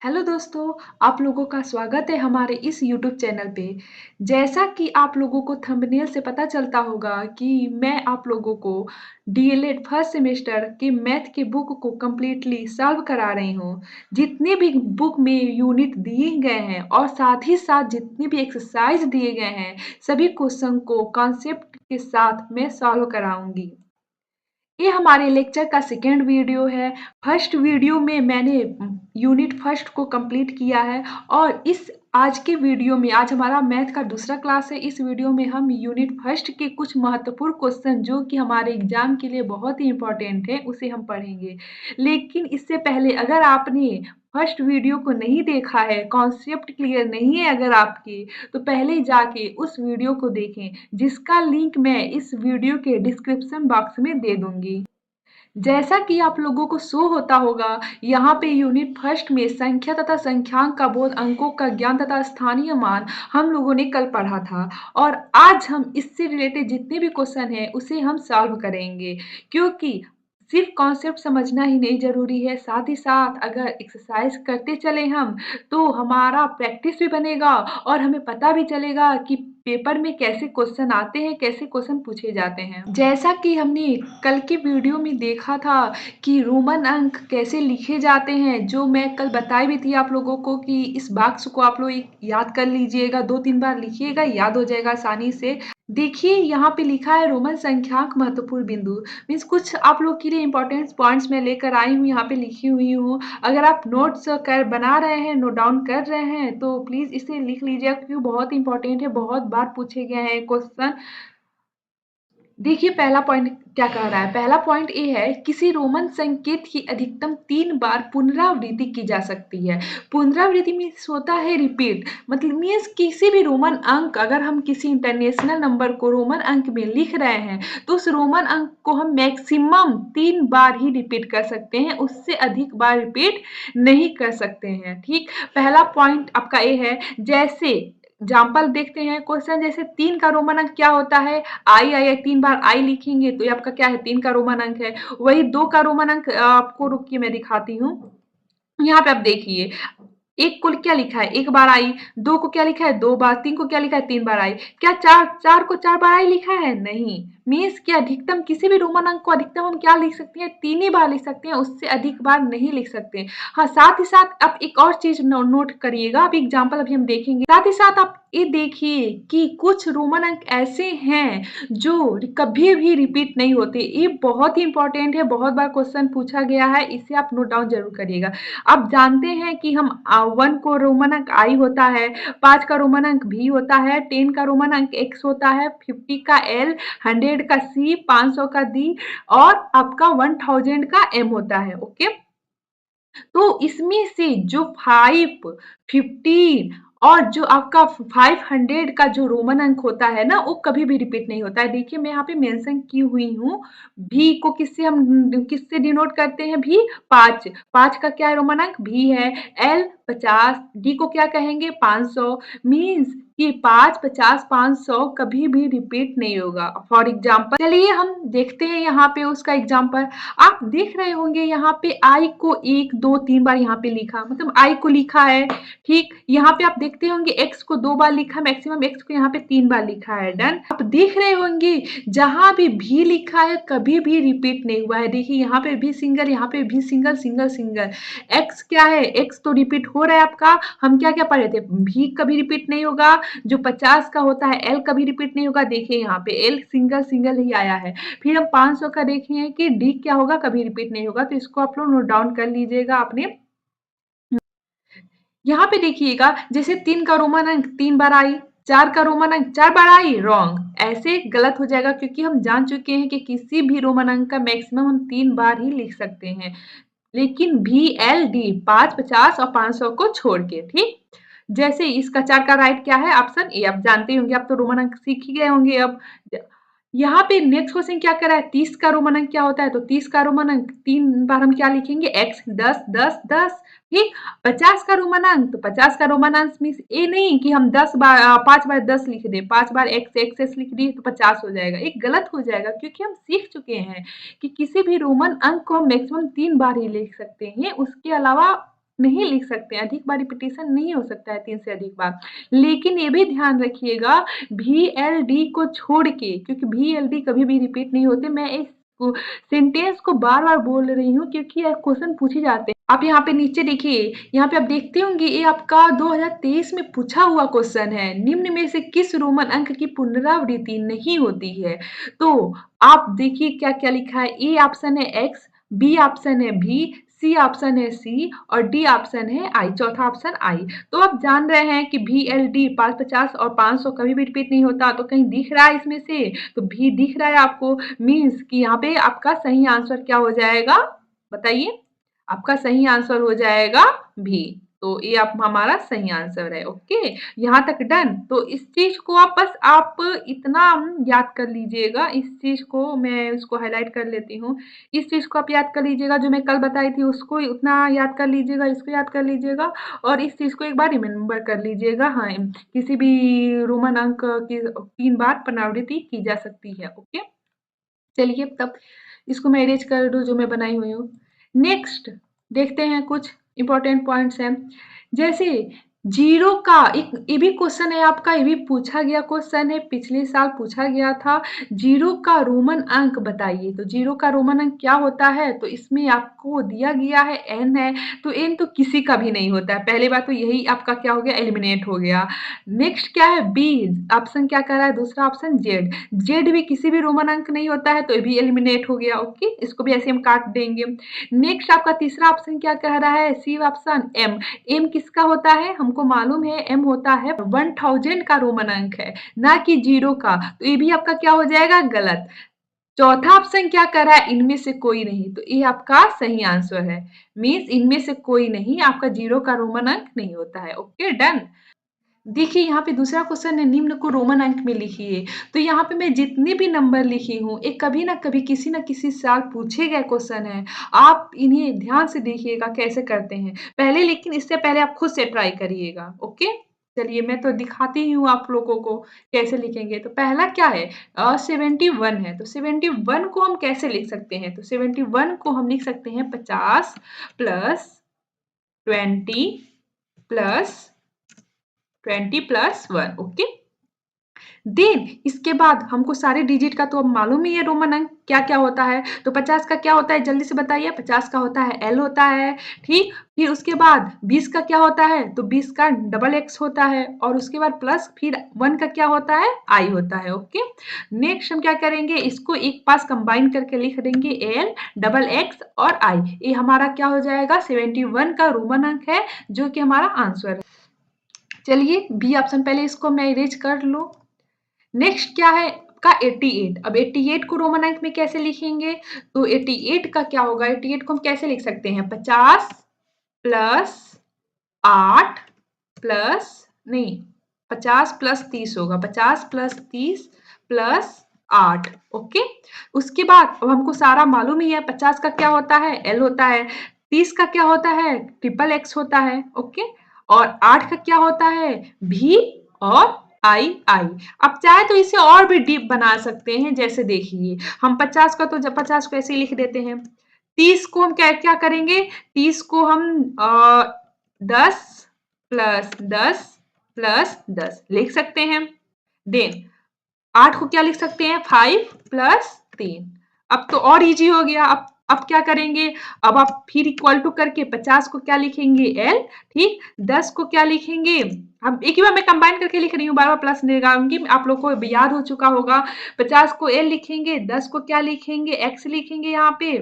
Hello दोस्तों, आप लोगों का स्वागत है हमारे इस यूट्यूब चैनल पे। जैसा कि आप लोगों को थंबनेल से पता चलता होगा कि मैं आप लोगों को डीएलएड फर्स्ट सेमेस्टर के मैथ के बुक को कंप्लीटली सॉल्व करा रही हूँ। जितने भी बुक में यूनिट दिए गए हैं और साथ ही साथ जितने भी एक्सरसाइज दिए गए हैं, सभी क्वेश्चन को कॉन्सेप्ट के साथ मैं सॉल्व कराऊँगी। ये हमारे लेक्चर का सेकंड वीडियो है। फर्स्ट वीडियो में मैंने यूनिट फर्स्ट को कंप्लीट किया है और इस आज के वीडियो में आज हमारा मैथ का दूसरा क्लास है। इस वीडियो में हम यूनिट फर्स्ट के कुछ महत्वपूर्ण क्वेश्चन जो कि हमारे एग्जाम के लिए बहुत ही इम्पोर्टेंट है उसे हम पढ़ेंगे। लेकिन इससे पहले अगर आपने फर्स्ट वीडियो को नहीं देखा है, कॉन्सेप्ट क्लियर नहीं है अगर आपके, तो पहले जाके उस वीडियो को देखें जिसका लिंक मैं इस वीडियो के डिस्क्रिप्शन बॉक्स में दे दूंगी। जैसा कि आप लोगों को शो होता होगा, यहाँ पे यूनिट फर्स्ट में संख्या तथा संख्यांक का बोध, अंकों का ज्ञान तथा स्थानीय मान हम लोगों ने कल पढ़ा था और आज हम इससे रिलेटेड जितने भी क्वेश्चन हैं उसे हम सॉल्व करेंगे। क्योंकि सिर्फ कॉन्सेप्ट समझना ही नहीं ज़रूरी है, साथ ही साथ अगर एक्सरसाइज करते चले हम तो हमारा प्रैक्टिस भी बनेगा और हमें पता भी चलेगा कि पेपर में कैसे क्वेश्चन आते हैं, कैसे क्वेश्चन पूछे जाते हैं। जैसा कि हमने कल के वीडियो में देखा था कि रोमन अंक कैसे लिखे जाते हैं, जो मैं कल बताई भी थी आप लोगों को कि इस बॉक्स को आप लोग याद कर लीजिएगा, 2-3 बार लिखिएगा, याद हो जाएगा आसानी से। देखिए यहाँ पे लिखा है रोमन संख्यांक महत्वपूर्ण बिंदु, मीन्स कुछ आप लोग के लिए इंपॉर्टेंट पॉइंट्स मैं लेकर आई हूँ, यहाँ पे लिखी हुई हूँ। अगर आप नोट्स कर बना रहे हैं, नोट डाउन कर रहे हैं तो प्लीज़ इसे लिख लीजिएगा क्योंकि बहुत इंपॉर्टेंट है, बहुत बार पूछे गए हैं क्वेश्चन। देखिए पहला पॉइंट क्या कह रहा है। पहला पॉइंट ये है किसी रोमन संकेत की अधिकतम 3 बार पुनरावृत्ति की जा सकती है। पुनरावृत्ति मीन्स होता है रिपीट, मतलब मीन्स किसी भी रोमन अंक अगर हम किसी इंटरनेशनल नंबर को रोमन अंक में लिख रहे हैं तो उस रोमन अंक को हम मैक्सिमम 3 बार ही रिपीट कर सकते हैं, उससे अधिक बार रिपीट नहीं कर सकते हैं। ठीक, पहला पॉइंट आपका ये है। जैसे एग्जाम्पल देखते हैं क्वेश्चन, जैसे 3 का रोमन अंक क्या होता है, आई 3 बार आई लिखेंगे तो ये आपका क्या है, 3 का रोमन अंक है। वही 2 का रोमन अंक आपको रुकिए मैं दिखाती हूँ। यहाँ पे आप देखिए, 1 को क्या लिखा है, 1 बार आई, 2 को क्या लिखा है, 2 बार, 3 को क्या लिखा है, 3 बार आई। क्या 4 को 4 बार आई लिखा है? नहीं। मीन्स कि अधिकतम किसी भी रोमन अंक को अधिकतम हम क्या लिख सकते हैं, 3 ही बार लिख सकते हैं, उससे अधिक बार नहीं लिख सकते। हाँ, साथ ही साथ आप एक और चीज नोट करिएगा, अभी एग्जाम्पल अभी हम देखेंगे। साथ ही साथ आप ये देखिए कि कुछ रोमन अंक ऐसे हैं जो कभी भी रिपीट नहीं होते। ये बहुत ही इंपॉर्टेंट है, बहुत बार क्वेश्चन पूछा गया है, इसे आप नोट डाउन जरूर करिएगा। आप जानते हैं कि हम 1 को रोमन अंक आई होता है, 5 का रोमन अंक भी होता है, 10 का रोमन अंक एक्स होता है, 50 का एल, 100 का सी, 500 का डी और आपका 1000 का एम होता है। ओके, तो इसमें से जो 5, 15 और जो आपका 500 का जो रोमन अंक होता है ना, वो कभी भी रिपीट नहीं होता है। देखिए मैं यहाँ पे मेंशन की हुई हूँ। भी को किससे डिनोट करते हैं, भी 5, 5 का क्या है रोमन अंक, भी है। एल 50, डी को क्या कहेंगे, 500। मीन्स कि 5, 50, 500 कभी भी रिपीट नहीं होगा। फॉर एग्जाम्पल चलिए हम देखते हैं यहाँ पे उसका एग्जाम्पल। आप देख रहे होंगे यहाँ पे आई को 1, 2, 3 बार यहाँ पे लिखा, मतलब आई को लिखा है। ठीक, यहाँ पे आप देखते होंगे एक्स को 2 बार लिखा, मैक्सिमम एक्स को यहाँ पे 3 बार लिखा है। डन। आप देख रहे होंगे जहां भी लिखा है कभी भी रिपीट नहीं हुआ है। देखिए यहाँ पे भी सिंगल, यहाँ पे भी सिंगल, सिंगल सिंगल। एक्स क्या है, एक्स तो रिपीट हो रहा है आपका। हम क्या क्या पढ़े थे, भी कभी रिपीट नहीं होगा। जो 50 का होता है एल कभी रिपीट नहीं होगा। देखिए यहाँ पे एल सिंगल सिंगल ही आया है। फिर हम 500 का देखें कि डी क्या होगा, कभी रिपीट नहीं होगा। तो इसको आप लोग नोट डाउन कर लीजिएगा आपने। यहाँ पे देखिएगा जैसे 3 का रोमन अंक 3 बार आई, 4 का रोमन अंक 4 बार आई, रॉन्ग, ऐसे गलत हो जाएगा क्योंकि हम जान चुके हैं कि किसी भी रोमन अंक का मैक्सिमम हम 3 बार ही लिख सकते हैं, लेकिन भी एल डी 5, 50 और 500 को छोड़ के। ठीक, जैसे इसका 4 का राइट क्या है, ऑप्शन ए। आप जानते होंगे, आप तो रोमन अंक सीख ही गए होंगे। अब यहाँ पे नेक्स्ट क्वेश्चन क्या कर रहा है, 30 का रोमन अंक क्या होता है, तो 30 का रोमन अंक 3 बार हम क्या लिखेंगे, एक्स, 10, 10, 10। ठीक, 50 का रोमन अंक, तो 50 का रोमन अंक मीन्स ये नहीं कि हम 10 बार 5 बार 10 लिख दे, 5 बार एक्स एक्स एस लिख दिए तो 50 हो जाएगा। एक गलत हो जाएगा क्योंकि हम सीख चुके हैं कि किसी भी रोमन अंक को हम मैक्सिमम 3 बार ही लिख सकते हैं, उसके अलावा नहीं लिख सकते, अधिक बार रिपीटिशन नहीं हो सकता है 3 से अधिक बार। लेकिन ये भी ध्यान रखिएगा वीएलडी को छोड़ के, क्योंकि वीएलडी कभी भी रिपीट नहीं होते। मैं इस सेंटेंस को बार-बार बोल रही हूँ क्योंकि ये क्वेश्चन पूछे जाते हैं। आप यहाँ पे नीचे देखिए, यहाँ पे आप देखते होंगे ये आपका 2023 में पूछा हुआ क्वेश्चन है। निम्न में से किस रोमन अंक की पुनरावृत्ति नहीं होती है? तो आप देखिए क्या-क्या लिखा है। ए ऑप्शन है एक्स, बी ऑप्शन है भी, सी ऑप्शन है सी और डी ऑप्शन है आई, चौथा ऑप्शन आई। तो आप जान रहे हैं कि VLD 550 और 500 कभी भी रिपीट नहीं होता, तो कहीं दिख रहा है इसमें से? तो भी दिख रहा है आपको, मीन्स कि यहाँ पे आपका सही आंसर क्या हो जाएगा? बताइए। आपका सही आंसर हो जाएगा भी। तो ये आप हमारा सही आंसर है। ओके, यहाँ तक डन। तो इस चीज को आप इतना याद कर लीजिएगा, इस चीज को मैं उसको हाईलाइट कर लेती हूँ। इस चीज को आप याद कर लीजिएगा, जो मैं कल बताई थी उसको उतना याद कर लीजिएगा, इसको याद कर लीजिएगा और इस चीज को एक बार रिमेम्बर कर लीजिएगा। हाँ, किसी भी रोमन अंक की 3 बार पुनरावृत्ति की जा सकती है। ओके, चलिए तब इसको मैं इरेज कर दूँ जो मैं बनाई हुई हूँ। नेक्स्ट देखते हैं कुछ इंपॉर्टेंट पॉइंट्स हैं। जैसे जीरो का एक ये भी क्वेश्चन है आपका, ये भी पूछा गया क्वेश्चन है, पिछले साल पूछा गया था। जीरो का रोमन अंक बताइए। तो जीरो का रोमन अंक क्या होता है? तो इसमें आपको दिया गया है एन है, तो एन तो किसी का भी नहीं होता है। पहली बात तो यही आपका क्या हो गया, एलिमिनेट हो गया। नेक्स्ट क्या है, बी ऑप्शन क्या कर रहा है, दूसरा ऑप्शन जेड। जेड भी किसी भी रोमन अंक नहीं होता है, तो ये भी एलिमिनेट हो गया। ओके, इसको भी ऐसे हम काट देंगे। नेक्स्ट आपका तीसरा ऑप्शन क्या कह रहा है, सी ऑप्शन एम। एम किसका होता है? हमको मालूम है एम होता है 1000 का रोमन अंक है, ना कि जीरो का। तो ये भी आपका क्या हो जाएगा, गलत। चौथा ऑप्शन क्या कर रहा है, इनमें से कोई नहीं। तो ये आपका सही आंसर है। मीन्स इनमें से कोई नहीं, आपका जीरो का रोमन अंक नहीं होता है। Okay, done. देखिए यहाँ पे दूसरा क्वेश्चन है, निम्न को रोमन अंक में लिखिए। तो यहाँ पे मैं जितने भी नंबर लिखी हूँ, एक कभी ना कभी किसी ना किसी साल पूछे गए क्वेश्चन है। आप इन्हें ध्यान से देखिएगा कैसे करते हैं पहले, लेकिन इससे पहले आप खुद से ट्राई करिएगा। ओके, चलिए मैं तो दिखाती ही हूँ आप लोगों को कैसे लिखेंगे। तो पहला क्या है, 71 है। तो 71 को हम कैसे लिख सकते हैं? तो 71 को हम लिख सकते हैं 50 plus 20 plus 20 plus 1। Okay, then इसके बाद हमको सारे डिजिट का तो अब मालूम ही है रोमन अंक क्या क्या होता है। तो 50 का क्या होता है, जल्दी से बताइए। 50 का होता है एल होता है, ठीक। फिर उसके बाद 20 का क्या होता है, तो 20 का डबल एक्स होता है। और उसके बाद प्लस फिर 1 का क्या होता है, आई होता है। ओके, नेक्स्ट हम क्या करेंगे, इसको एक पास कंबाइन करके लिख देंगे, एल डबल एक्स और आई। ये हमारा क्या हो जाएगा, 71 का रोमन अंक है, जो कि हमारा आंसर है। चलिए बी ऑप्शन पहले इसको मैं इरेज कर लूं। नेक्स्ट क्या है का 88। अब 88 को रोमन अंक में कैसे लिखेंगे? तो 88 का क्या होगा, 88 को हम कैसे लिख सकते हैं, 50 प्लस 8 प्लस नहीं 50 प्लस 30 होगा, 50 प्लस 30 प्लस 8। ओके, उसके बाद अब हमको सारा मालूम ही है, 50 का क्या होता है, एल होता है। 30 का क्या होता है, ट्रिपल एक्स होता है। ओके, और 8 का क्या होता है, भी और आई आई। अब चाहे तो इसे और भी डीप बना सकते हैं, जैसे देखिए हम 50 का तो जब 50 को ऐसे ही लिख देते हैं। 30 को हम क्या क्या करेंगे, 30 को हम 10 प्लस 10 प्लस 10 लिख सकते हैं। देन 8 को क्या लिख सकते हैं, 5 प्लस 3। अब तो और इजी हो गया। अब क्या करेंगे, अब आप फिर इक्वल टू करके 50 को क्या लिखेंगे, एल, ठीक। 10 को क्या लिखेंगे, हम एक ही बार मैं कंबाइन करके लिख रही हूँ, बार बार प्लस लगाऊंगी, आप लोग को याद हो चुका होगा। 50 को एल लिखेंगे, 10 को क्या लिखेंगे, एक्स लिखेंगे। यहाँ पे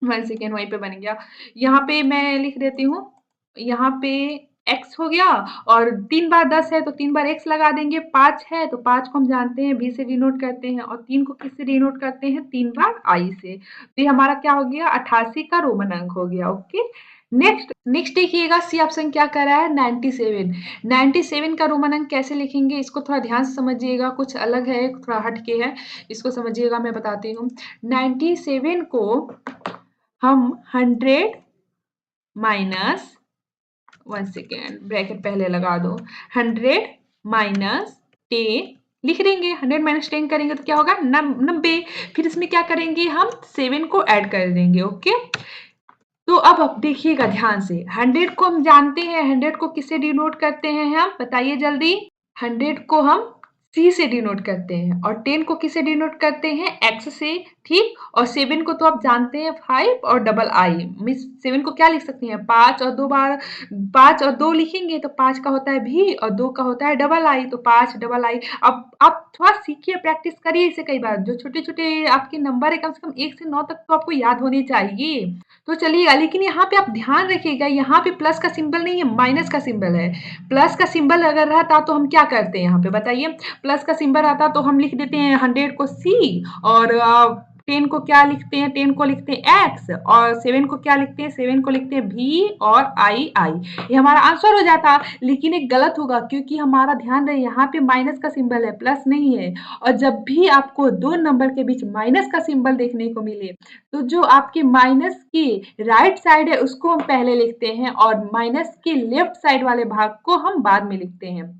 1 सेकेंड वहीं पे बन गया, यहाँ पे मैं लिख देती हूँ, यहाँ पे x हो गया। और 3 बार 10 है तो 3 बार x लगा देंगे। 5 है तो 5 को हम जानते हैं v से डिनोट करते हैं, और 3 को किससे डिनोट करते हैं, 3 बार i से। तो ये हमारा क्या हो गया, 88 का रोमन अंक हो गया। ओके, नेक्स्ट देखिएगा, सी ऑप्शन क्या कर रहा है, 97। 97 का रोमन अंक कैसे लिखेंगे, इसको थोड़ा ध्यान से समझिएगा, कुछ अलग है, थोड़ा हटके है, इसको समझिएगा, मैं बताती हूँ। 97 को हम 100 माइनस 1 सेकेंड ब्रैकेट पहले लगा दो, 100 माइनस 10 लिख देंगे। 100 माइनस 10 करेंगे तो क्या होगा, 90। फिर इसमें क्या करेंगे, हम 7 को ऐड कर देंगे। ओके, तो अब देखिएगा ध्यान से, 100 को हम जानते हैं, 100 को किससे डिनोट करते हैं हम? बताइए जल्दी। 100 को हम C से डिनोट करते हैं और 10 को किससे डिनोट करते हैं? X से, ठीक? और 7 को तो आप जानते हैं 5 और डबल I। मीन्स 7 को क्या लिख सकते हैं? 5 और 2 बार 5 और 2 लिखेंगे तो 5 का होता है V और 2 का होता है डबल I, तो 5 डबल I। अब आप थोड़ा सीखिए, प्रैक्टिस करिए इसे कई बार। जो छोटे-छोटे आपके नंबर है, कम से कम 1 से 9 तक तो आपको याद होने चाहिए। तो चलिएगा, लेकिन यहाँ पे आप ध्यान रखिएगा, यहाँ पे प्लस का सिंबल नहीं है, माइनस का सिंबल है। प्लस का सिंबल अगर रहता तो हम क्या करते हैं यहाँ पे बताइए? प्लस का सिंबल आता तो हम लिख देते हैं 100 को C और 10 को क्या लिखते हैं? 10 को लिखते हैं X और 7 को क्या लिखते हैं? 7 को लिखते हैं V और I। ये हमारा आंसर हो जाता, लेकिन एक गलत होगा क्योंकि हमारा ध्यान रहे यहाँ पे माइनस का सिंबल है, प्लस नहीं है। और जब भी आपको दो नंबर के बीच माइनस का सिंबल देखने को मिले, तो जो आपके माइनस की राइट साइड है उसको हम पहले लिखते हैं और माइनस के लेफ्ट साइड वाले भाग को हम बाद में लिखते हैं।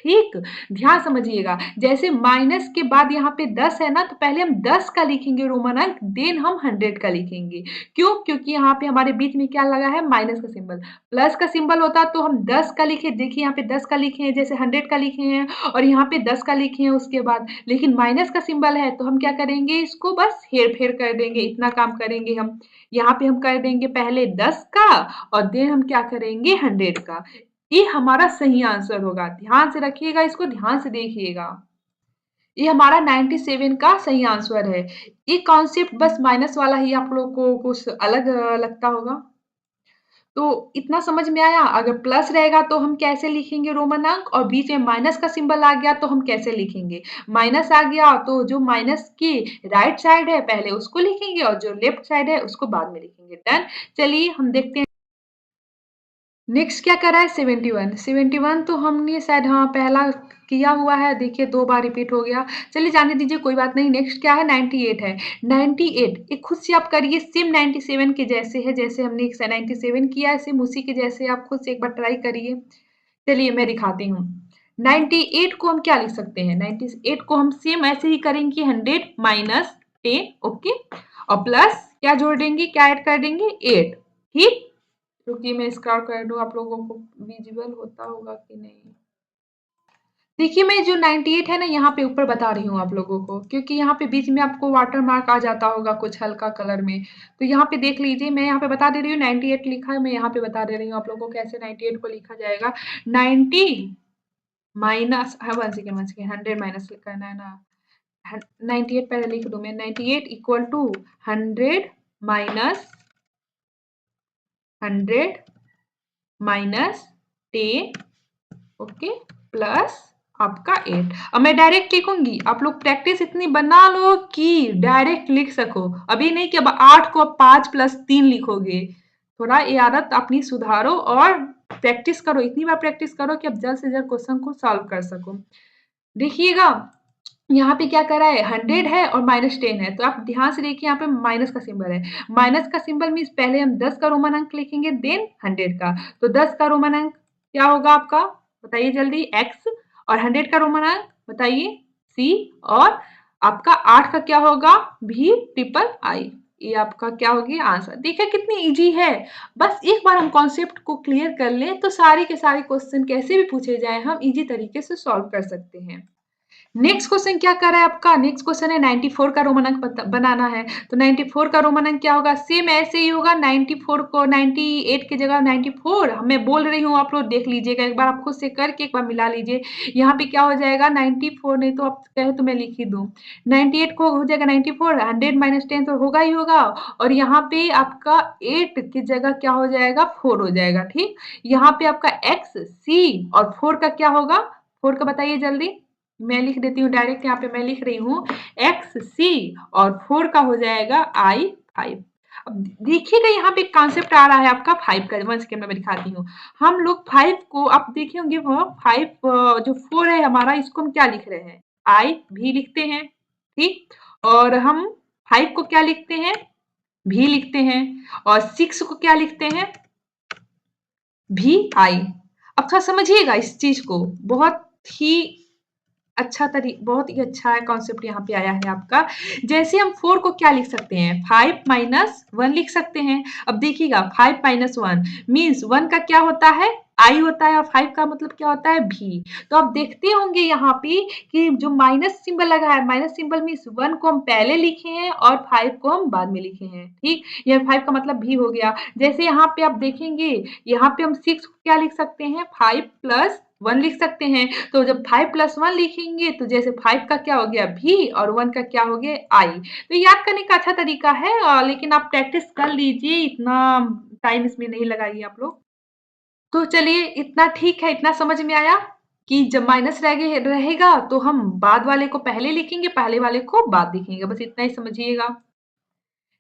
ठीक, ध्यान समझिएगा। जैसे माइनस के बाद यहाँ पे 10 है ना, तो पहले हम 10 का लिखेंगे रोमन अंक, देन हम 100 का लिखेंगे। क्यों? क्योंकि यहाँ पे हमारे बीच में क्या लगा है? माइनस का सिंबल। प्लस का सिंबल होता तो हम 10 का लिखे, देखिए यहाँ पे 10 का लिखे हैं, जैसे 100 का लिखे हैं और यहाँ पे 10 का लिखे हैं उसके बाद। लेकिन माइनस का सिंबल है तो हम क्या करेंगे? इसको बस हेर-फेर कर देंगे, इतना काम करेंगे हम। यहाँ पे हम कर देंगे पहले 10 का और देन हम क्या करेंगे? 100 का। ये हमारा सही आंसर होगा। ध्यान से रखिएगा, इसको ध्यान से देखिएगा। ये हमारा 97 का सही आंसर है। ये कॉन्सेप्ट बस माइनस वाला ही आप लोग को कुछ अलग लगता होगा। तो इतना समझ में आया? अगर प्लस रहेगा तो हम कैसे लिखेंगे रोमन अंक और बीच में माइनस का सिंबल आ गया तो हम कैसे लिखेंगे? माइनस आ गया तो जो माइनस की राइट साइड है पहले उसको लिखेंगे और जो लेफ्ट साइड है उसको बाद में लिखेंगे। डन? चलिए हम देखते हैं। नेक्स्ट क्या करा है? 71। 71 तो हमने शायद हाँ पहला किया हुआ है, देखिए 2 बार रिपीट हो गया। चलिए जाने दीजिए, कोई बात नहीं। नेक्स्ट क्या है? 98 है। 98 ये खुद से आप करिए, सेम 97 के जैसे है, जैसे हमने 97 किया है सेम उसी के जैसे आप खुद से एक बार ट्राई करिए। चलिए मैं दिखाती हूँ। 98 को हम क्या लिख सकते हैं? 98 को हम सेम ऐसे ही करेंगे, 100 माइनस 10, ओके, और प्लस क्या जोड़ देंगे, क्या ऐड कर देंगे? 8। ठीक, रुकिए मैं स्क्रॉल कर दूं, आप लोगों को विजिबल होता होगा कि नहीं। देखिए मैं जो 98 है ना यहाँ पे ऊपर बता रही हूँ आप लोगों को, क्योंकि यहाँ पे बीच में आपको वाटर मार्क आ जाता होगा कुछ हल्का कलर में, तो यहाँ पे देख लीजिए, मैं यहाँ पे बता दे रही हूँ 98 लिखा है, मैं यहाँ पे बता दे रही हूँ आप लोगों को कैसे 98 को लिखा जाएगा। 90 माइनस, हाँ 1 सेकेंड 100 माइनस करना है ना, 98 पहले लिख दूं मैं, 98 equal to 100 minus 100 minus 10, okay, plus आपका 8। अब मैं डायरेक्ट लिखूंगी, आप लोग प्रैक्टिस इतनी बना लो कि डायरेक्ट लिख सको। अभी नहीं कि अब 8 को 5 प्लस 3 लिखोगे। थोड़ा ये आदत अपनी सुधारो और प्रैक्टिस करो, इतनी बार प्रैक्टिस करो कि आप जल्द से जल्द क्वेश्चन को सॉल्व कर सको। देखिएगा यहाँ पे क्या करा है, 100 है और -10 है, तो आप ध्यान से देखिए यहाँ पे माइनस का सिंबल है। माइनस का सिंबल मीन्स पहले हम 10 का रोमन अंक लिखेंगे देन 100 का, तो 10 का रोमन अंक क्या होगा आपका? बताइए जल्दी, x, और 100 का रोमन अंक बताइए, c, और आपका 8 का क्या होगा? v triple I. ये आपका क्या होगी? आंसर। देखिए कितनी इजी है, बस एक बार हम कॉन्सेप्ट को क्लियर कर लें तो सारे के सारे क्वेश्चन कैसे भी पूछे जाए हम इजी तरीके से सॉल्व कर सकते हैं। नेक्स्ट क्वेश्चन क्या कर रहा है आपका? नेक्स्ट क्वेश्चन है 94 का रोमन अंक बनाना है, तो 94 का रोमन अंक क्या होगा? सेम ऐसे ही होगा, 94 को 98 की जगह 94, मैं बोल रही हूँ आप लोग देख लीजिएगा एक बार, आप खुद से करके एक बार मिला लीजिए। यहाँ पे क्या हो जाएगा? 94, नहीं तो आप कहे तो मैं लिख ही दूं, 98 को हो जाएगा 94, 100 माइनस 10 तो होगा ही होगा, और यहाँ पे आपका 8 की जगह क्या हो जाएगा? 4 हो जाएगा। ठीक, यहाँ पे आपका x, c और 4 का क्या होगा? 4 का बताइए जल्दी, मैं लिख देती हूँ डायरेक्ट, यहाँ पे मैं लिख रही हूँ एक्स सी और 4 का हो जाएगा आई 5। अब देखिएगा यहाँ पे कॉन्सेप्ट आ रहा है आपका 5 का, 1 सेकेंड में मैं दिखाती हूँ। हम लोग 5 को आप देखे होंगे, वो 5 जो 4 है हमारा, इसको हम क्या लिख रहे हैं? आई भी लिखते हैं, ठीक, और हम 5 को क्या लिखते हैं? भी लिखते हैं, और 6 को क्या लिखते हैं? भी आई। अब थोड़ा समझिएगा इस चीज को, बहुत ही बहुत ही अच्छा है कॉन्सेप्ट यहाँ पे आया है आपका। जैसे हम 4 को क्या लिख सकते हैं, 5 माइनस 1 लिख सकते हैं। अब देखिएगा 5 माइनस 1 मीन्स 1 का क्या होता है, आई होता है, और 5 का मतलब क्या होता है, भी। तो आप देखते होंगे यहाँ पे कि जो माइनस सिंबल लगा है, माइनस सिंबल मीन्स 1 को हम पहले लिखे हैं और 5 को हम बाद में लिखे हैं, ठीक। यह 5 का मतलब भी हो गया। जैसे यहाँ पे आप देखेंगे, यहाँ पे हम 6 को क्या लिख सकते हैं, 5 प्लस 1 लिख सकते हैं। तो जब 5 प्लस 1 लिखेंगे तो जैसे 5 का क्या हो गया, भी, और 1 का क्या हो गया, आई। तो याद करने का अच्छा तरीका है, लेकिन आप प्रैक्टिस कर लीजिए, इतना टाइम इसमें नहीं लगाइए आप लोग। तो चलिए, इतना ठीक है, इतना समझ में आया कि जब माइनस रहेगा तो हम बाद वाले को पहले लिखेंगे, पहले वाले को बाद लिखेंगे, बस इतना ही समझिएगा।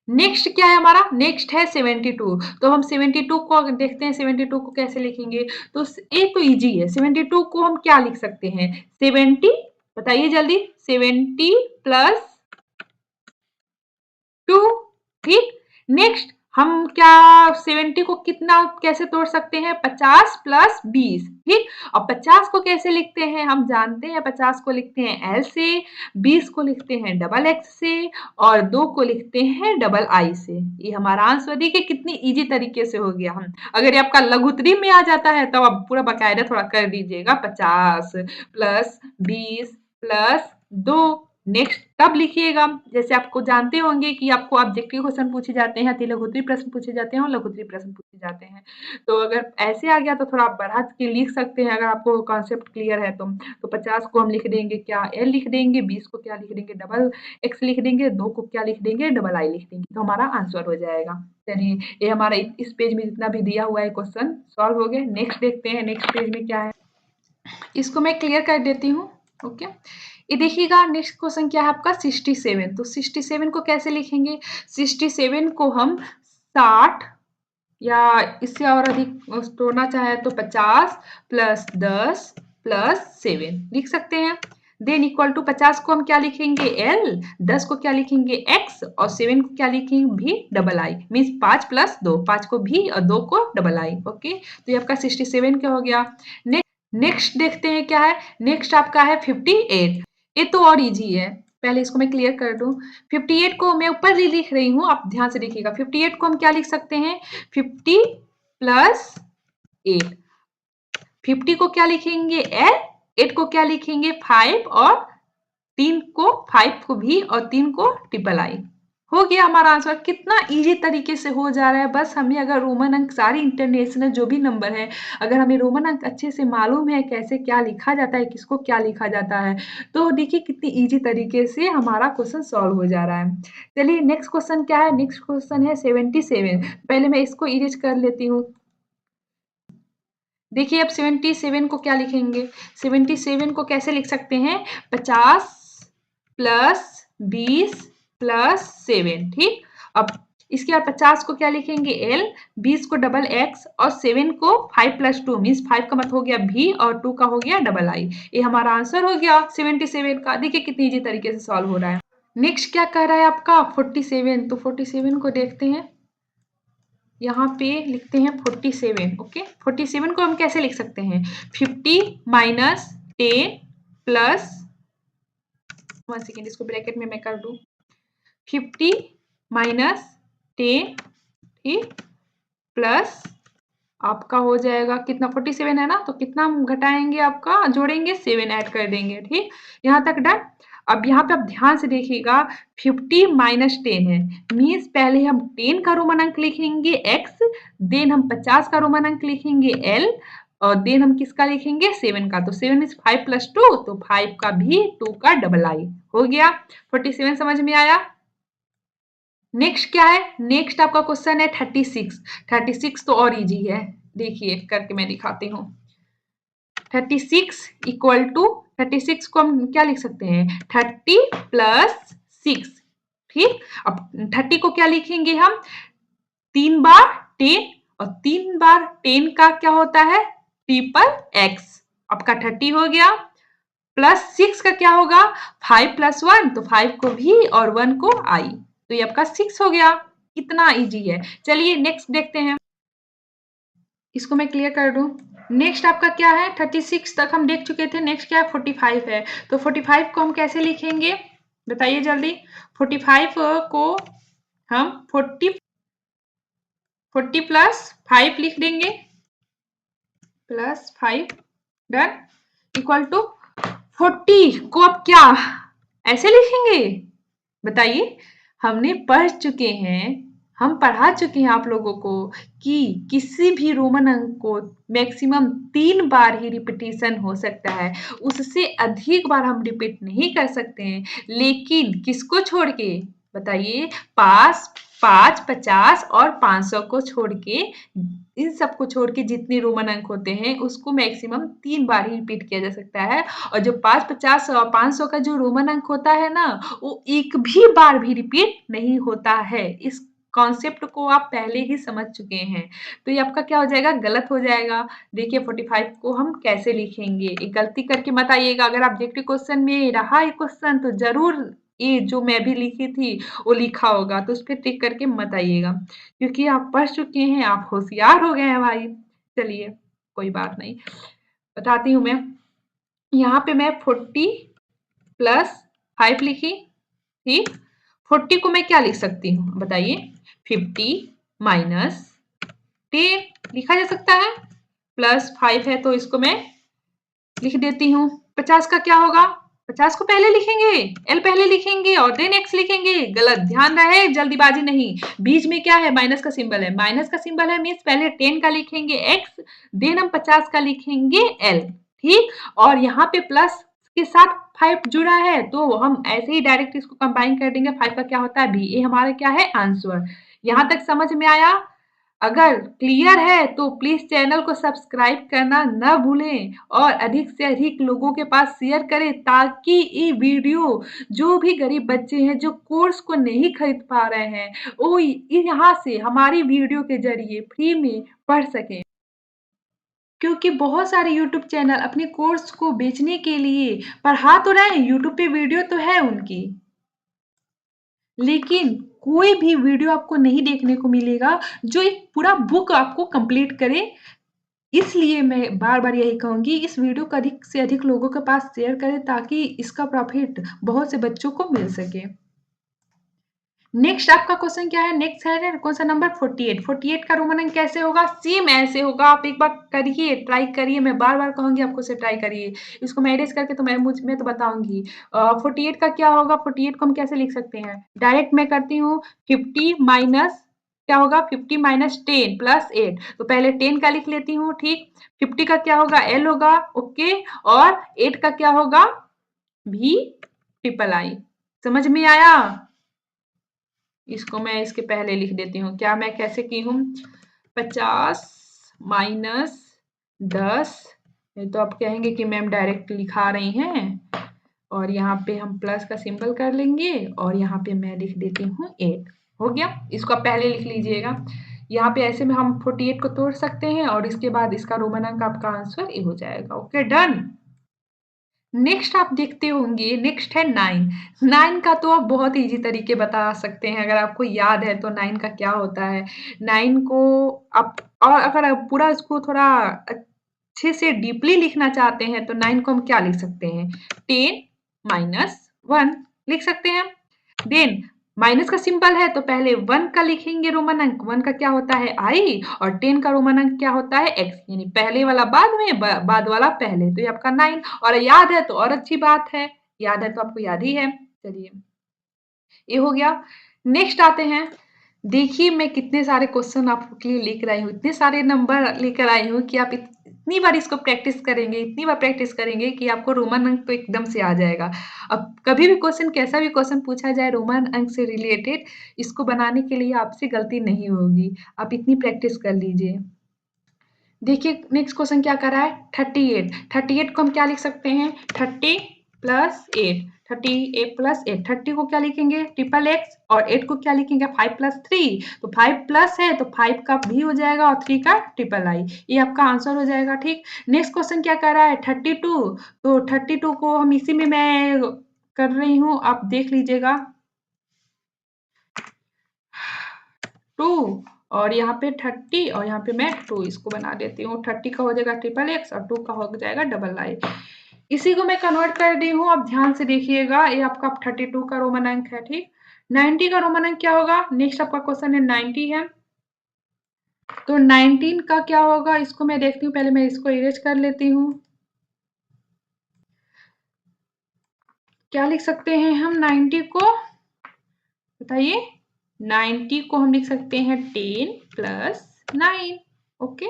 नेक्स्ट क्या है हमारा, नेक्स्ट है 72। तो हम 72 को देखते हैं, 72 को कैसे लिखेंगे। तो ये तो इजी है, 72 को हम क्या लिख सकते हैं, 70, बताइए जल्दी, 70 प्लस 2, ठीक। नेक्स्ट हम क्या 70 को कितना कैसे तोड़ सकते हैं, 50 प्लस 20, ठीक। और 50 को कैसे लिखते हैं, हम जानते हैं 50 को लिखते हैं एल से, 20 को लिखते हैं डबल एक्स से, और 2 को लिखते हैं डबल आई से। ये हमारा आंसर देखिए कितनी इजी तरीके से हो गया। हम अगर ये आपका लघुत्तरी में आ जाता है तो आप पूरा बकायदा थोड़ा कर दीजिएगा, 50 प्लस 20 प्लस 2। नेक्स्ट तब लिखिएगा, जैसे आपको जानते होंगे कि आपको ऑब्जेक्टिव क्वेश्चन पूछे जाते हैं, लघुत्तरी प्रश्न पूछे जाते हैं और लघुत्तरी प्रश्न पूछे जाते हैं। तो अगर ऐसे आ गया तो थोड़ा आप बढ़ा के लिख सकते हैं, अगर आपको कॉन्सेप्ट क्लियर है तो 50 को हम लिख देंगे क्या, एल लिख देंगे, 20 को क्या लिख देंगे, डबल एक्स लिख देंगे, 2 को क्या लिख देंगे, डबल आई लिख देंगे, तो हमारा आंसर हो जाएगा। चलिए, ये हमारा इस पेज में जितना भी दिया हुआ है क्वेश्चन सॉल्व हो गया। नेक्स्ट देखते हैं, नेक्स्ट पेज में क्या है, इसको मैं क्लियर कर देती हूँ। ओके, ये देखिएगा नेक्स्ट क्वेश्चन क्या है आपका 67। तो 67 को कैसे लिखेंगे, 67 को हम 60 या इससे और अधिक तोड़ना चाहे तो 50 प्लस 10 प्लस 7 लिख सकते हैं। देन इक्वल टू 50 को हम क्या लिखेंगे, एल, 10 को क्या लिखेंगे, एक्स, और 7 को क्या लिखेंगे, भी डबल आई, मीन्स 5 प्लस 2, 5 को भी और 2 को डबल आई। ओके, तो ये आपका 67 क्या हो गया। नेक्स्ट देखते हैं क्या है, नेक्स्ट आपका है 58। ये तो और इजी है, पहले इसको मैं क्लियर कर दूं। 58 को मैं ऊपर ही लिख रही हूँ, आप ध्यान से देखिएगा। 58 को हम क्या लिख सकते हैं, 50 प्लस 8। 50 को क्या लिखेंगे, एल, 8 को क्या लिखेंगे, 5, और 3 को 5 को भी और 3 को ट्रिपल आई। हो गया हमारा आंसर। कितना इजी तरीके से हो जा रहा है, बस हमें अगर रोमन अंक सारी इंटरनेशनल जो भी नंबर है, अगर हमें रोमन अंक अच्छे से मालूम है कैसे क्या लिखा जाता है, किसको क्या लिखा जाता है, तो देखिए कितनी इजी तरीके से हमारा क्वेश्चन सॉल्व हो जा रहा है। चलिए नेक्स्ट क्वेश्चन क्या है, नेक्स्ट क्वेश्चन है 77। पहले मैं इसको इरेज कर लेती हूँ। देखिए अब 77 को क्या लिखेंगे, 77 को कैसे लिख सकते हैं, 50 प्लस 20 प्लस 7, ठीक। अब इसके बाद 50 को क्या लिखेंगे, एल, 20 को डबल एक्स, और 7 को 5 प्लस 2 मीन्स 5 का मतलब हो गया भी, और 2 का हो गया डबल आई। ये हमारा आंसर हो गया 77 का। देखिए कितनी इजी तरीके से सॉल्व हो रहा है। नेक्स्ट क्या कह रहा है आपका 47। तो 47 को देखते हैं, यहाँ पे लिखते हैं 47। ओके, 47 को हम कैसे लिख सकते हैं, 50 माइनस 10 प्लस, 1 सेकेंड इसको ब्रैकेट में मैं कर दूं, 50 माइनस 10, ठीक, प्लस आपका हो जाएगा कितना, 47 है ना, तो कितना हम घटाएंगे, आपका जोड़ेंगे 7 ऐड कर देंगे, ठीक। यहाँ तक डन। अब यहाँ पे आप ध्यान से देखिएगा, 50 माइनस 10 है, मीन्स पहले हम 10 का रोमन अंक लिखेंगे x, देन हम 50 का रोमन अंक लिखेंगे l, और देन हम किसका लिखेंगे, 7 का। तो 7 मीन्स 5 प्लस 2, तो 5 का भी 2 का डबल आई हो गया। 47 समझ में आया। नेक्स्ट क्या है, नेक्स्ट आपका क्वेश्चन है 36। 36 तो और इजी है, देखिए करके मैं दिखाती हूँ। 36 इक्वल टू, 36 को हम क्या लिख सकते हैं, 30 प्लस 6, ठीक। अब 30 को क्या लिखेंगे हम, 3 बार 10, और 3 बार 10 का क्या होता है, ट्रिपल एक्स। आपका 30 हो गया, प्लस 6 का क्या होगा, 5 प्लस 1, तो 5 को भी और 1 को आई, तो ये आपका 6 हो गया। कितना इजी है। चलिए नेक्स्ट देखते हैं। इसको मैं क्लियर कर दूं। नेक्स्ट आपका क्या है, 36 तक हम देख चुके थे। नेक्स्ट क्या है, 45 है। तो 45 को हम कैसे लिखेंगे बताइए जल्दी। 45 को हम 40 प्लस 5 लिख देंगे, प्लस 5 डन इक्वल टू 40 को अब क्या ऐसे लिखेंगे बताइए। हमने पढ़ चुके हैं, हम पढ़ा चुके हैं आप लोगों को कि किसी भी रोमन अंक को मैक्सिमम 3 बार ही रिपीटिशन हो सकता है, उससे अधिक बार हम रिपीट नहीं कर सकते हैं। लेकिन किसको छोड़ के बताइए, 5, 50 और 500 को छोड़ के, इन सबको छोड़ के जितने रोमन अंक होते हैं उसको मैक्सिमम 3 बार ही रिपीट किया जा सकता है। और जो 5, 50 और 500 का जो रोमन अंक होता है ना, वो एक भी बार भी रिपीट नहीं होता है। इस कॉन्सेप्ट को आप पहले ही समझ चुके हैं। तो ये आपका क्या हो जाएगा, गलत हो जाएगा। देखिए 45 को हम कैसे लिखेंगे, एक गलती करके मत आइएगा। अगर ऑब्जेक्टिव क्वेश्चन में रहा ये क्वेश्चन तो जरूर ये जो मैं भी लिखी थी वो लिखा होगा, तो उस पर टिक करके मत आइएगा, क्योंकि आप पढ़ चुके हैं, आप होशियार हो गए हैं भाई। चलिए कोई बात नहीं, बताती हूँ मैं। यहाँ पे मैं 40 प्लस 5 लिखी, ठीक। 40 को मैं क्या लिख सकती हूँ बताइए, 50 माइनस 10 लिखा जा सकता है, प्लस 5 है तो इसको मैं लिख देती हूँ। 50 का क्या होगा, 50 को पहले लिखेंगे, एल पहले लिखेंगे और देन एक्स लिखेंगे। गलत, ध्यान रहे, जल्दीबाजी नहीं। बीच में क्या है, माइनस का सिंबल है। माइनस का सिंबल है मीन्स पहले 10 का लिखेंगे एक्स, देन हम 50 का लिखेंगे एल, ठीक। और यहाँ पे प्लस के साथ 5 जुड़ा है तो हम ऐसे ही डायरेक्ट इसको कंबाइन कर देंगे। 5 का क्या होता है बी, ये हमारा क्या है आंसर। यहाँ तक समझ में आया। अगर क्लियर है तो प्लीज चैनल को सब्सक्राइब करना न भूलें और अधिक से अधिक लोगों के पास शेयर करें, ताकि ये वीडियो जो भी गरीब बच्चे हैं जो कोर्स को नहीं खरीद पा रहे हैं वो यहाँ से हमारी वीडियो के जरिए फ्री में पढ़ सकें। क्योंकि बहुत सारे यूट्यूब चैनल अपने कोर्स को बेचने के लिए पढ़ा तो रहे हैं, यूट्यूब पे वीडियो तो है उनकी, लेकिन कोई भी वीडियो आपको नहीं देखने को मिलेगा जो एक पूरा बुक आपको कंप्लीट करे। इसलिए मैं बार-बार यही कहूँगी, इस वीडियो को अधिक से अधिक लोगों के पास शेयर करें ताकि इसका प्रॉफिट बहुत से बच्चों को मिल सके। नेक्स्ट आपका क्वेश्चन क्या है, नेक्स्ट है कौन सा नंबर 48। 48 का रोमन अंक कैसे होगा, सेम ऐसे होगा। आप एक बार करिए, ट्राई करिए, मैं बार-बार कहूँगी आपको से ट्राई करिए। इसको मैं एरेज करके तो मैं तो बताऊँगी। 48 का क्या होगा, 48 को हम कैसे लिख सकते हैं? डायरेक्ट मैं करती हूँ, 50 माइनस क्या होगा, 50 माइनस 10 प्लस 8। तो पहले 10 का लिख लेती हूँ, ठीक। 50 का क्या होगा, एल होगा, ओके। और 8 का क्या होगा, भी ट्रिपल आई। समझ में आया? इसको मैं इसके पहले लिख देती हूँ। क्या मैं कैसे की हूँ, 50 माइनस 10, ये तो आप कहेंगे कि मैम डायरेक्ट लिखा रही हैं, और यहाँ पे हम प्लस का सिंबल कर लेंगे और यहाँ पे मैं लिख देती हूँ 8। हो गया, इसको आप पहले लिख लीजिएगा। यहाँ पे ऐसे में हम 48 को तोड़ सकते हैं और इसके बाद इसका रोमन अंक आपका आंसर ये हो जाएगा। Okay done. नेक्स्ट आप देखते होंगे, नेक्स्ट है 9। 9 का तो आप बहुत ईजी तरीके बता सकते हैं, अगर आपको याद है तो 9 का क्या होता है। 9 को आप, और अगर आप पूरा इसको थोड़ा अच्छे से डीपली लिखना चाहते हैं तो 9 को हम क्या लिख सकते हैं, 10 माइनस 1 लिख सकते हैं। देन माइनस का सिंबल है तो पहले 1 का लिखेंगे रोमन अंक, 1 का क्या होता है आई, और 10 का रोमन अंक क्या होता है एक्स, यानी पहले वाला बाद में, बाद वाला पहले, तो ये आपका 9। और याद है तो और अच्छी बात है, याद है तो आपको याद ही है। चलिए ये हो गया। नेक्स्ट आते हैं, देखिए मैं कितने सारे क्वेश्चन आपके लिए लेकर आई हूँ, इतने सारे नंबर लेकर आई हूँ कि आप इतनी बार इसको प्रैक्टिस करेंगे, इतनी बार प्रैक्टिस करेंगे कि आपको रोमन अंक तो एकदम से आ जाएगा। अब कभी भी क्वेश्चन, कैसा भी क्वेश्चन पूछा जाए रोमन अंक से रिलेटेड, इसको बनाने के लिए आपसे गलती नहीं होगी। आप इतनी प्रैक्टिस कर लीजिए। देखिए नेक्स्ट क्वेश्चन क्या कर रहा है, 38। 38 को हम क्या लिख सकते हैं, 30 प्लस 8, 38 प्लस 8। 30 को क्या लिखेंगे, ट्रिपल एक्स, और 8 को क्या लिखेंगे, 5 प्लस 3। तो 5 प्लस है तो 5 का भी हो जाएगा और 3 का ट्रिपल आई, ये आपका आंसर हो जाएगा, ठीक। नेक्स्ट क्वेश्चन क्या कर रहा है, 32। तो 32 को हम इसी में मैं कर रही हूँ, आप देख लीजिएगा। 2 और यहाँ पे 30 और यहाँ पे मैं 2 इसको बना देती हूँ। 30 का हो जाएगा ट्रिपल एक्स और 2 का हो जाएगा डबल आई। इसी को मैं कन्वर्ट कर दी हूँ। अब ध्यान से देखिएगा, ये आपका 32 का रोमन अंक है, ठीक। 90 का रोमन अंक क्या होगा? नेक्स्ट आपका क्वेश्चन है 90 है, तो 19 का क्या होगा इसको मैं देखती हूँ। पहले मैं इसको इरेज कर लेती हूँ। क्या लिख सकते हैं हम 90 को? बताइए। 90 को हम लिख सकते हैं 10 प्लस 9। ओके,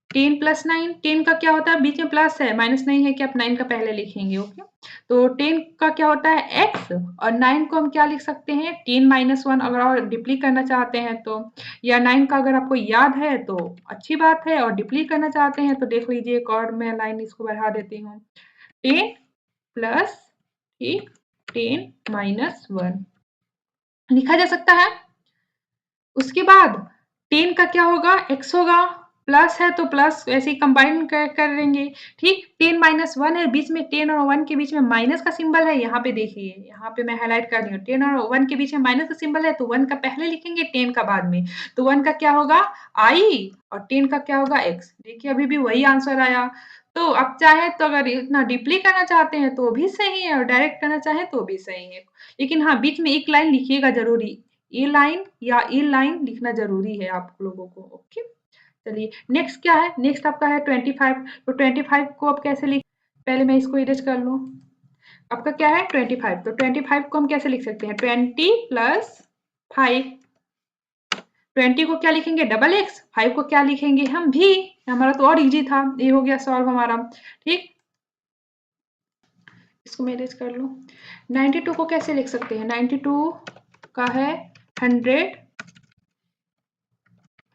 10 प्लस 9, 10 का क्या होता है? बीच में प्लस है, माइनस नहीं है कि आप 9 का पहले लिखेंगे। ओके, तो 10 का क्या होता है? x, और 9 को हम क्या लिख सकते हैं? 10 माइनस 1 अगर और डिप्ली करना चाहते हैं तो, या 9 का अगर आपको याद है तो अच्छी बात है, और डिप्ली करना चाहते हैं तो देख लीजिए, एक और मैं लाइन इसको बढ़ा देती हूँ। 10 प्लस, ठीक, 10 माइनस 1 लिखा जा सकता है। उसके बाद 10 का क्या होगा? x होगा, प्लस है तो प्लस ऐसे ही कंबाइन करेंगे, ठीक। 10 माइनस 1 है, बीच में 10 और 1 के बीच में माइनस का सिंबल है। यहाँ पे देखिए, यहाँ पे मैं हाईलाइट कर रही हूँ, 10 और 1 के बीच में माइनस का सिंबल है, तो 1 का पहले लिखेंगे, 10 का बाद में। तो 1 का क्या होगा? i, और 10 का क्या होगा? x। देखिए अभी भी वही आंसर आया। तो आप चाहे तो अगर इतना डीपली करना चाहते हैं तो भी सही है, और डायरेक्ट करना चाहे तो भी सही है, लेकिन हाँ बीच में एक लाइन लिखिएगा जरूरी, ए लाइन या ए लाइन लिखना जरूरी है आप लोगों को। ओके, चलिए नेक्स्ट क्या है? नेक्स्ट आपका है 25। तो 25 को आप कैसे लिख, पहले मैं इसको इरेज कर लूँ। आपका क्या है? 25। तो 25 को हम कैसे लिख सकते हैं? 20 प्लस 5। 20 को क्या लिखेंगे? Double x. 5 को क्या लिखेंगे हम? भी। हमारा तो और इजी था, ये हो गया सॉल्व हमारा, ठीक। इसको मैं इरेज कर लूँ। 92 को कैसे लिख सकते हैं? 92 का है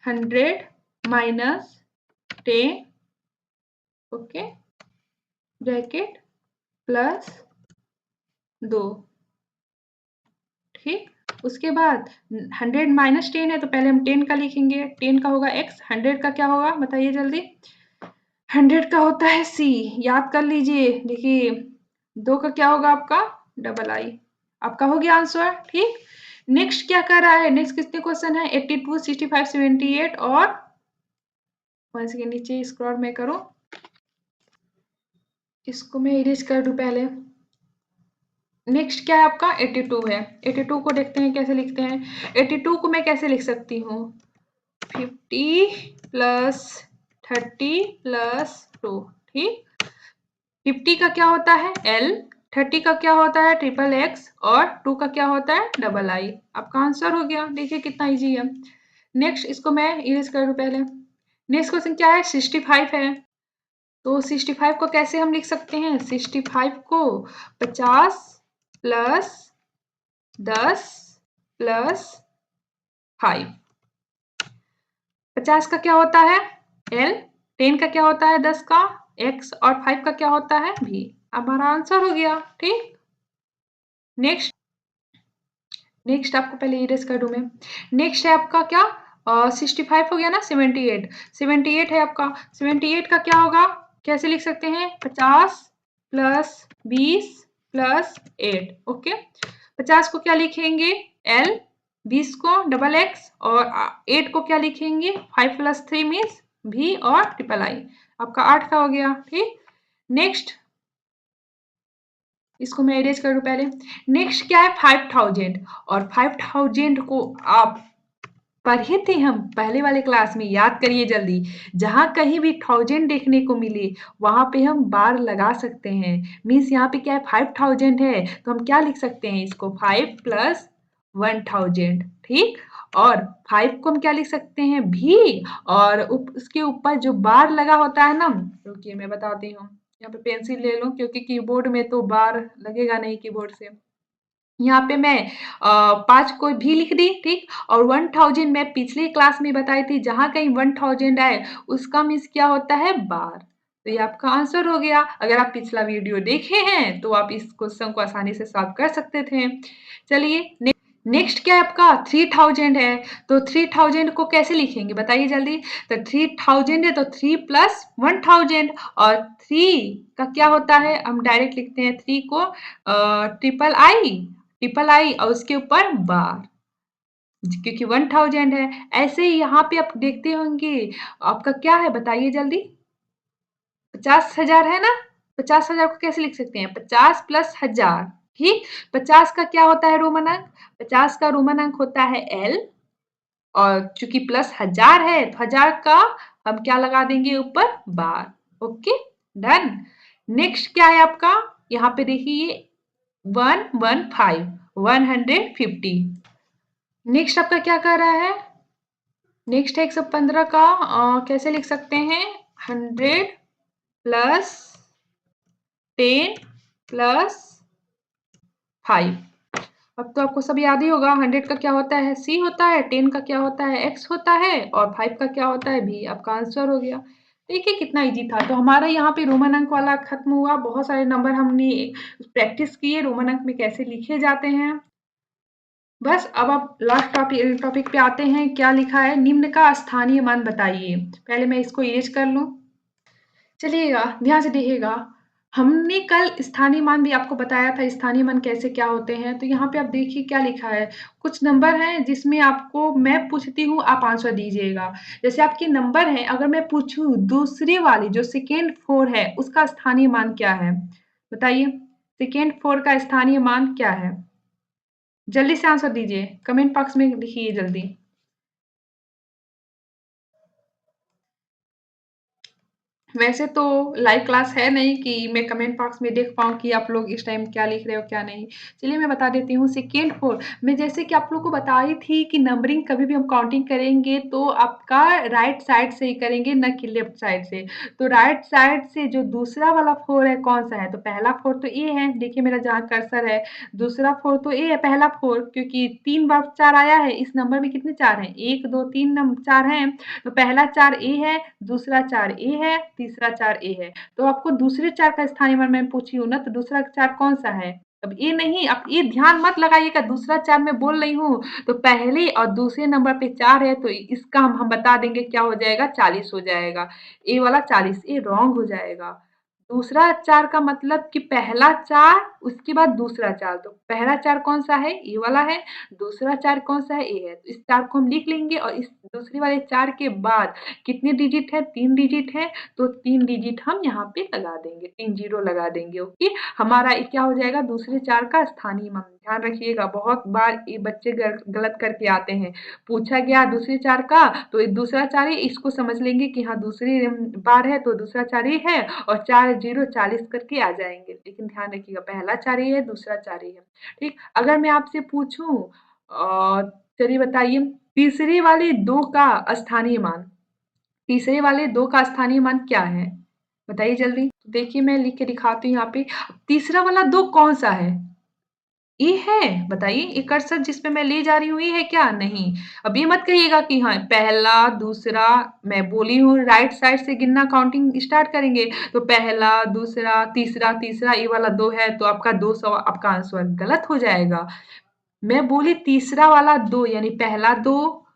100 माइनस 10, ओके, ब्रैकेट प्लस 2, ठीक। उसके बाद 100 माइनस 10 है, तो पहले हम 10 का लिखेंगे। 10 का होगा x, 100 का क्या होगा बताइए जल्दी? 100 का होता है c, याद कर लीजिए। देखिए 2 का क्या होगा आपका? डबल आई। आपका हो गया आंसर, ठीक। नेक्स्ट क्या कर रहा है? नेक्स्ट कितने क्वेश्चन है? 82, 65, 78 और 1 सेकेंड नीचे स्क्रॉल में करो, इसको मैं इरेज कर दूं पहले। नेक्स्ट क्या है आपका? 82 है। 82 को देखते हैं कैसे लिखते हैं। 82 को मैं कैसे लिख सकती हूँ? 50 प्लस 30 प्लस 2, ठीक। 50 का क्या होता है? L, 30 का क्या होता है? ट्रिपल एक्स, और 2 का क्या होता है? डबल आई। आपका आंसर हो गया। देखिए कितना इजी है। नेक्स्ट इसको मैं इरेज कर दूं पहले। नेक्स्ट क्वेश्चन क्या है? 65 है। तो 65 को कैसे हम लिख सकते हैं? 65 को 50 प्लस 10 प्लस 5। 50 का क्या होता है? L, 10 का क्या होता है? 10 का x, और 5 का क्या होता है? v। हमारा आंसर हो गया, ठीक। नेक्स्ट, नेक्स्ट आपको पहले इरेज कर दूं मैं। नेक्स्ट है आपका क्या? 65 हो गया ना, 78। 78 है आपका। 78 का क्या होगा? कैसे लिख सकते हैं? 50 प्लस 20 प्लस 8, ओके। 50 को क्या लिखेंगे? L, 20 को डबल एक्स, और 8 को क्या लिखेंगे? 5 प्लस 3 मीन्स v, और ट्रिपल आई। आपका 8 का हो गया, ठीक। नेक्स्ट इसको मैं इरेज करूँ पहले। नेक्स्ट क्या है? 5000, और 5000 को आप पढ़े थे हम पहले वाले क्लास में, याद करिए जल्दी। जहां कहीं भी 1000 देखने को मिले वहां पे हम बार लगा सकते हैं। मीन्स यहाँ पे क्या है? 5000 है, तो हम क्या लिख सकते हैं इसको? 5 प्लस 1000, ठीक। और 5 को हम क्या लिख सकते हैं? भी, और उसके ऊपर जो बार लगा होता है ना, रुकिए मैं बताती हूँ। यहाँ पे पेंसिल ले लूं, क्योंकि कीबोर्ड में तो बार लगेगा नहीं कीबोर्ड से। यहाँ पे मैं 5 को भी लिख दी, ठीक। और 1000 मैं पिछली क्लास में बताई थी, जहां कहीं 1000 आए उसका मीन्स क्या होता है? बार। तो ये आपका आंसर हो गया। अगर आप पिछला वीडियो देखे हैं तो आप इस क्वेश्चन को आसानी से सॉल्व कर सकते थे। चलिए नेक्स्ट क्या है आपका? 3000 है। तो 3000 को कैसे लिखेंगे बताइए जल्दी। तो 3000 है तो 3 प्लस 1000, और 3 का क्या होता है? हम डायरेक्ट लिखते हैं 3 को ट्रिपल आई, ट्रिपल आई और उसके ऊपर बार। क्योंकि 1000 है। ऐसे ही यहाँ पे आप देखते होंगे, आपका क्या है बताइए जल्दी? 50,000 है ना? 50,000 को कैसे लिख सकते हैं? 50 प्लस 1000, ठीक? 50 का क्या होता है रोमन अंक? 50 का रोमन अंक होता है L, और चूंकि प्लस 1000 है तो 1000 का हम क्या लगा देंगे ऊपर? बार। Okay, done. नेक्स्ट क्या है आपका? यहाँ पे देखिए 115, 150। नेक्स्ट आपका क्या कर रहा है? नेक्स्ट है 115 का कैसे लिख सकते हैं? 100 प्लस 10 प्लस 5। अब तो आपको सब याद ही होगा, 100 का क्या होता है? C होता है, 10 का क्या होता है? X होता है, और 5 का क्या होता है? B। आपका आंसर हो गया। देखिए कितना इजी था। तो हमारा यहाँ पे रोमन अंक वाला खत्म हुआ। बहुत सारे नंबर हमने प्रैक्टिस किए रोमन अंक में कैसे लिखे जाते हैं। बस अब आप लास्ट टॉपिक पे आते हैं। क्या लिखा है? निम्न का स्थानीय मान बताइए। पहले मैं इसको इरेज कर लूं। चलिएगा, ध्यान से देखिएगा। हमने कल स्थानीय मान भी आपको बताया था, स्थानीय मान कैसे क्या होते हैं। तो यहाँ पे आप देखिए क्या लिखा है। कुछ नंबर हैं जिसमें आपको मैं पूछती हूँ, आप आंसर दीजिएगा। जैसे आपके नंबर हैं, अगर मैं पूछूँ दूसरी वाली जो सेकेंड 4 है, उसका स्थानीय मान क्या है? बताइए, सेकेंड 4 का स्थानीय मान क्या है? जल्दी से आंसर दीजिए, कमेंट बॉक्स में लिखिए जल्दी। वैसे तो लाइव क्लास है नहीं कि मैं कमेंट बॉक्स में देख पाऊँ कि आप लोग इस टाइम क्या लिख रहे हो क्या नहीं। चलिए मैं बता देती हूँ। सेकेंड 4 मैं जैसे कि आप लोग को बताई थी कि नंबरिंग कभी भी हम काउंटिंग करेंगे तो आपका राइट साइड से ही करेंगे, ना कि लेफ्ट साइड से। तो राइट साइड से जो दूसरा वाला 4 है कौन-सा है? तो पहला 4 तो ए है, देखिए मेरा जहाँ कर्सर है। दूसरा 4 तो ए है, पहला 4 क्योंकि 3 बार 4 आया है, इस नंबर में कितने 4 हैं? 1, 2, 3 4 हैं। तो पहला 4 ए है, दूसरा 4 ए है, तीसरा 4 ए है। तो आपको दूसरे 4 का स्थानीय मान मैं पूछी हूँ ना, तो दूसरा 4 कौन-सा है? अब ए नहीं, आप ये ध्यान मत लगाइएगा, दूसरा 4 मैं बोल रही हूँ। तो पहले और दूसरे नंबर पे 4 है, तो इसका हम बता देंगे क्या हो जाएगा? 40 हो जाएगा। ए वाला 40, ये रॉन्ग हो जाएगा। दूसरा 4 का मतलब कि पहला 4 उसके बाद दूसरा 4। तो पहला 4 कौन-सा है? ये वाला है। दूसरा 4 कौन-सा है? ए है। तो इस 4 को हम लिख लेंगे, और इस दूसरे वाले 4 के बाद कितने डिजिट है? 3 डिजिट है। तो 3 डिजिट हम यहाँ पे लगा देंगे, 3 ज़ीरो लगा देंगे। ओके, हमारा ये क्या हो जाएगा? दूसरे 4 का स्थानीय मान। ध्यान रखिएगा, बहुत बार ये बच्चे गलत करके आते हैं। पूछा गया दूसरे 4 का, तो ये दूसरा 4 है, इसको समझ लेंगे कि हाँ दूसरी बार है तो दूसरा 4 ही है, और 4 0 40 करके आ जाएँगे। लेकिन ध्यान रखिएगा, पहला 4 ही है, दूसरा 4 ही है। ठीक, अगर मैं आपसे पूछूँ चलिए बताइए, तीसरे वाले 2 का स्थानीय मान, तीसरे वाले 2 का स्थानीय मान क्या है? बताइए जल्दी। तो देखिए मैं लिख के दिखाती हूँ यहाँ पे। तीसरा वाला 2 कौन-सा है? ये है, बताइए। ये कर्सर जिस पे मैं ले जा रही हूँ ये है क्या? नहीं। अब ये मत कहिएगा कि हाँ पहला, दूसरा, मैं बोली हूँ राइट साइड से गिनना काउंटिंग स्टार्ट करेंगे। तो पहला, दूसरा, तीसरा, तीसरा, ये वाला 2 है, तो आपका 2 आपका आंसर गलत हो जाएगा। मैं बोली तीसरा वाला 2 यानी पहला 2,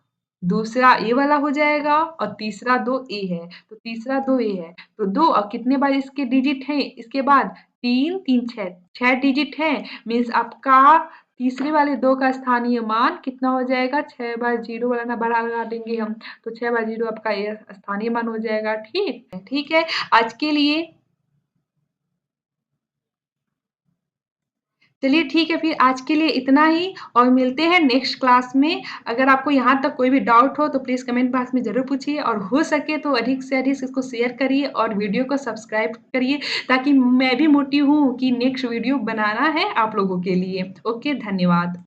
दूसरा ए वाला हो जाएगा, और तीसरा 2 ए है। तो तीसरा 2 ए है। तो 2 और कितने बार इसके डिजिट हैं? इसके बाद 3, 3 6, 6 डिजिट हैं। मीन्स आपका तीसरे वाले 2 का स्थानीय मान कितना हो जाएगा? 6 बार 0 वाला ना बड़ा लगा देंगे हम। तो 6 बार 0 आपका ये स्थानीय मान हो जाएगा। ठीक? ठीक है। आज के लिए चलिए ठीक है, फिर आज के लिए इतना ही, और मिलते हैं नेक्स्ट क्लास में। अगर आपको यहाँ तक कोई भी डाउट हो तो प्लीज़ कमेंट बॉक्स में ज़रूर पूछिए, और हो सके तो अधिक से अधिक इसको शेयर करिए और वीडियो को सब्सक्राइब करिए, ताकि मैं भी मोटिव हूँ कि नेक्स्ट वीडियो बनाना है आप लोगों के लिए। ओके, धन्यवाद।